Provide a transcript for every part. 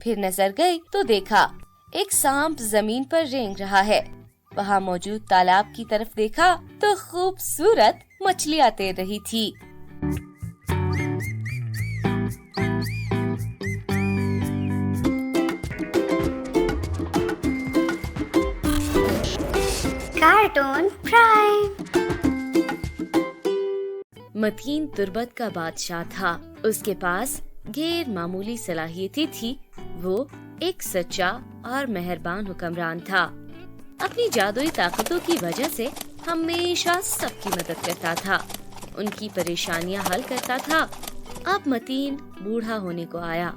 پھر نظر گئی تو دیکھا ایک سانپ زمین پر رینگ رہا ہے۔ وہاں موجود تالاب کی طرف دیکھا تو خوبصورت مچھلیاں تیر رہی تھی۔ Cartoon prime. متین تربت کا بادشاہ تھا۔ اس کے پاس غیر معمولی صلاحیتیں تھی۔ وہ ایک سچا اور مہربان حکمران تھا۔ اپنی جادوئی طاقتوں کی وجہ سے ہمیشہ سب کی مدد کرتا تھا، ان کی پریشانیاں حل کرتا تھا۔ اب متین بوڑھا ہونے کو آیا۔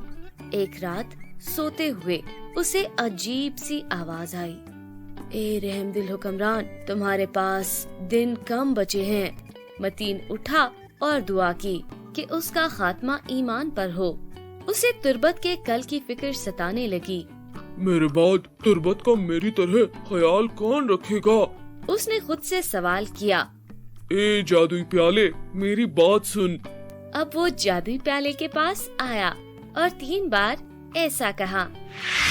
ایک رات سوتے ہوئے اسے عجیب سی آواز آئی، اے رحم دل حکمران، تمہارے پاس دن کم بچے ہیں۔ متین اٹھا اور دعا کی کہ اس کا خاتمہ ایمان پر ہو۔ اسے تربت کے کل کی فکر ستانے لگی۔ میرے بعد تربت کا میری طرح خیال کون رکھے گا؟ اس نے خود سے سوال کیا۔ اے جادوئی پیالے، میری بات سن۔ اب وہ جادوئی پیالے کے پاس آیا اور 3 بار ایسا کہا،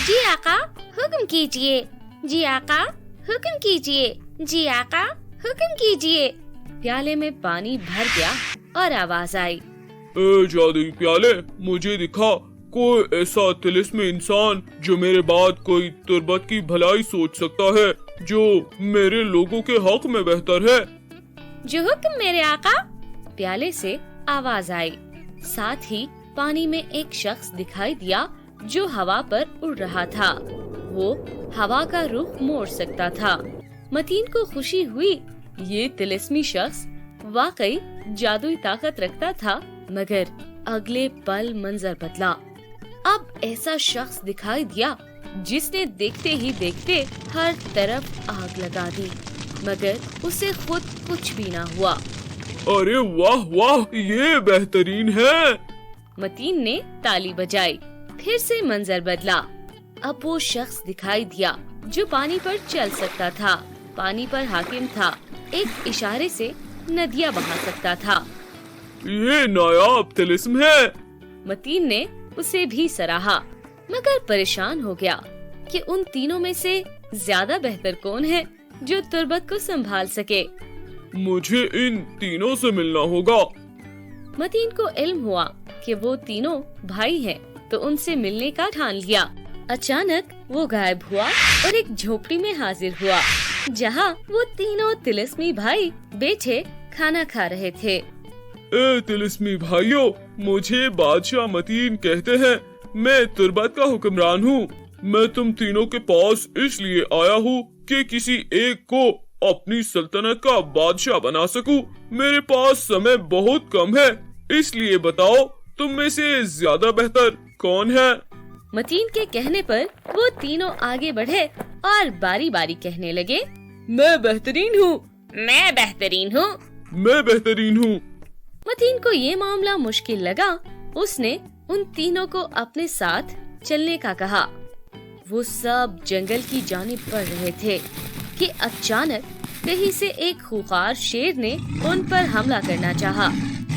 جی آقا حکم کیجئے، جی آقا حکم کیجئے، جی آقا حکم کیجئے۔ پیالے میں پانی بھر گیا اور آواز آئی، اے جادوئی پیالے، مجھے دکھا کوئی ایسا طلسمی انسان جو میرے بعد کوئی تربت کی بھلائی سوچ سکتا ہے، جو میرے لوگوں کے حق میں بہتر ہے۔ جو حکم میرے آقا۔ پیالے سے آواز آئی۔ ساتھ ہی پانی میں ایک شخص دکھائی دیا جو ہوا پر اڑ رہا تھا۔ وہ ہوا کا رخ موڑ سکتا تھا۔ متین کو خوشی ہوئی، یہ طلسمی شخص واقعی جادوئی طاقت رکھتا تھا، مگر اگلے پل منظر بدلا۔ اب ایسا شخص دکھائی دیا جس نے دیکھتے ہی دیکھتے ہر طرف آگ لگا دی، مگر اسے خود کچھ بھی نہ ہوا۔ ارے واہ واہ، یہ بہترین ہے۔ متین نے تالی بجائی۔ پھر سے منظر بدلا۔ اب وہ شخص دکھائی دیا جو پانی پر چل سکتا تھا، پانی پر حاکم تھا، ایک اشارے سے ندیاں بہا سکتا تھا۔ یہ نایاب طلسم ہے۔ متین نے اسے بھی سراہا، مگر پریشان ہو گیا کہ ان تینوں میں سے زیادہ بہتر کون ہے جو تربت کو سنبھال سکے۔ مجھے ان تینوں سے ملنا ہوگا۔ متین کو علم ہوا کہ وہ تینوں بھائی ہیں، تو ان سے ملنے کا ٹھان لیا۔ اچانک وہ غائب ہوا اور ایک جھوپڑی میں حاضر ہوا، جہاں وہ تینوں طلسمی بھائی بیٹھے کھانا کھا رہے تھے۔ اے طلسمی بھائیوں، مجھے بادشاہ متین کہتے ہیں، میں تربت کا حکمران ہوں۔ میں تم تینوں کے پاس اس لیے آیا ہوں کہ کسی ایک کو اپنی سلطنت کا بادشاہ بنا سکوں۔ میرے پاس سمے بہت کم ہے، اس لیے بتاؤ تم میں سے زیادہ بہتر کون ہے؟ متین کے کہنے پر وہ تینوں آگے بڑھے اور باری باری کہنے لگے، میں بہترین ہوں، میں بہترین ہوں، میں بہترین ہوں۔ متین کو یہ معاملہ مشکل لگا۔ اس نے ان تینوں کو اپنے ساتھ چلنے کا کہا۔ وہ سب جنگل کی جانب بڑھ رہے تھے کہ اچانک کہیں سے ایک خوخار شیر نے ان پر حملہ کرنا چاہا۔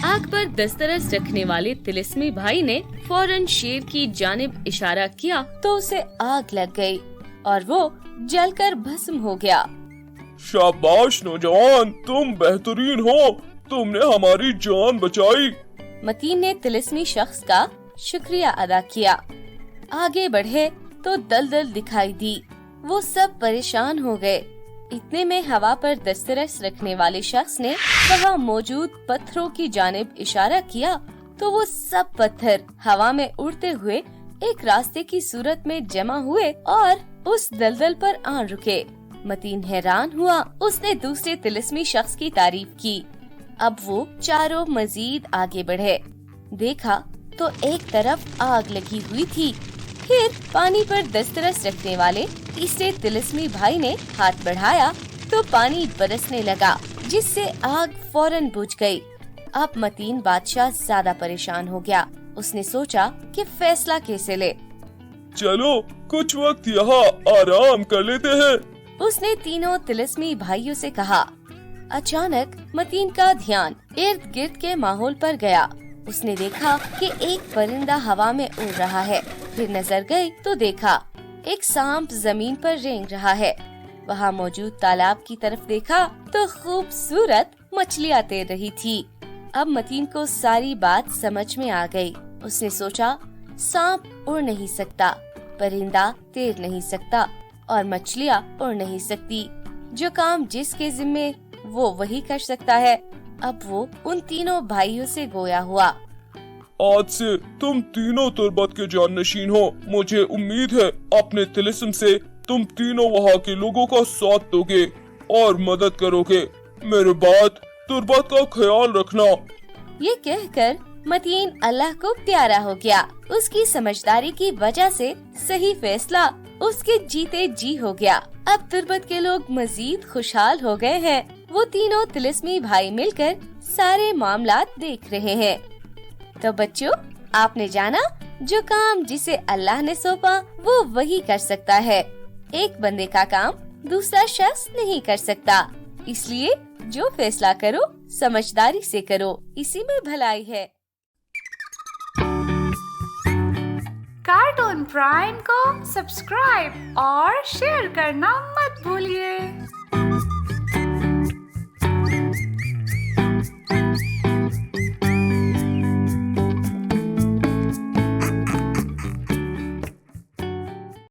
آگ پر دسترس رکھنے والے طلسمی بھائی نے فوراً شیر کی جانب اشارہ کیا تو اسے آگ لگ گئی اور وہ جل کر بھسم ہو گیا۔ شاباش نوجوان، تم بہترین ہو، تم نے ہماری جان بچائی۔ متین نے طلسمی شخص کا شکریہ ادا کیا۔ آگے بڑھے تو دلدل دکھائی دی۔ وہ سب پریشان ہو گئے۔ اتنے میں ہوا پر دسترس رکھنے والے شخص نے وہاں موجود پتھروں کی جانب اشارہ کیا تو وہ سب پتھر ہوا میں اڑتے ہوئے ایک راستے کی صورت میں جمع ہوئے اور اس دلدل پر آن رکے۔ متین حیران ہوا۔ اس نے دوسرے طلسمی شخص کی تعریف کی۔ اب وہ چاروں مزید آگے بڑھے۔ دیکھا تو ایک طرف آگ لگی ہوئی تھی۔ پھر پانی پر دسترس رکھنے والے تیسرے طلسمی بھائی نے ہاتھ بڑھایا تو پانی برسنے لگا، جس سے آگ فوراً بجھ گئی۔ اب متین بادشاہ زیادہ پریشان ہو گیا۔ اس نے سوچا کہ فیصلہ کیسے لے۔ چلو کچھ وقت یہاں آرام کر لیتے ہیں۔ اس نے تینوں طلسمی بھائیوں سے کہا۔ اچانک متین کا دھیان ارد گرد کے ماحول پر گیا۔ اس نے دیکھا کہ ایک پرندہ ہوا میں اڑ رہا ہے۔ پھر نظر گئی تو دیکھا ایک سانپ زمین پر رینگ رہا ہے۔ وہاں موجود تالاب کی طرف دیکھا تو خوبصورت مچھلیاں تیر رہی تھی۔ اب متین کو ساری بات سمجھ میں آ گئی۔ اس نے سوچا سانپ اڑ نہیں سکتا، پرندہ تیر نہیں سکتا اور مچھلیاں اڑ نہیں سکتی۔ جو کام جس کے ذمے وہ وہی کر سکتا ہے۔ اب وہ ان تینوں بھائیوں سے گویا ہوا۔ آج سے تم تینوں تربت کے جانشین ہو۔ مجھے امید ہے اپنے طلسم سے تم تینوں وہاں کے لوگوں کا ساتھ دو گے اور مدد کرو گے۔ میرے بعد تربت کا خیال رکھنا۔ یہ کہہ کر متین اللہ کو پیارا ہو گیا۔ اس کی سمجھداری کی وجہ سے صحیح فیصلہ اس کے جیتے جی ہو گیا۔ اب تربت کے لوگ مزید خوشحال ہو گئے ہیں۔ وہ تینوں طلسمی بھائی مل کر سارے معاملات دیکھ رہے ہیں۔ تو بچوں، آپ نے جانا جو کام جسے اللہ نے سونپا وہ وہی کر سکتا ہے۔ ایک بندے کا کام دوسرا شخص نہیں کر سکتا۔ اس لیے جو فیصلہ کرو سمجھداری سے کرو، اسی میں بھلائی ہے۔ کارٹون پرائم کو سبسکرائب اور شیئر کرنا مت بھولیے۔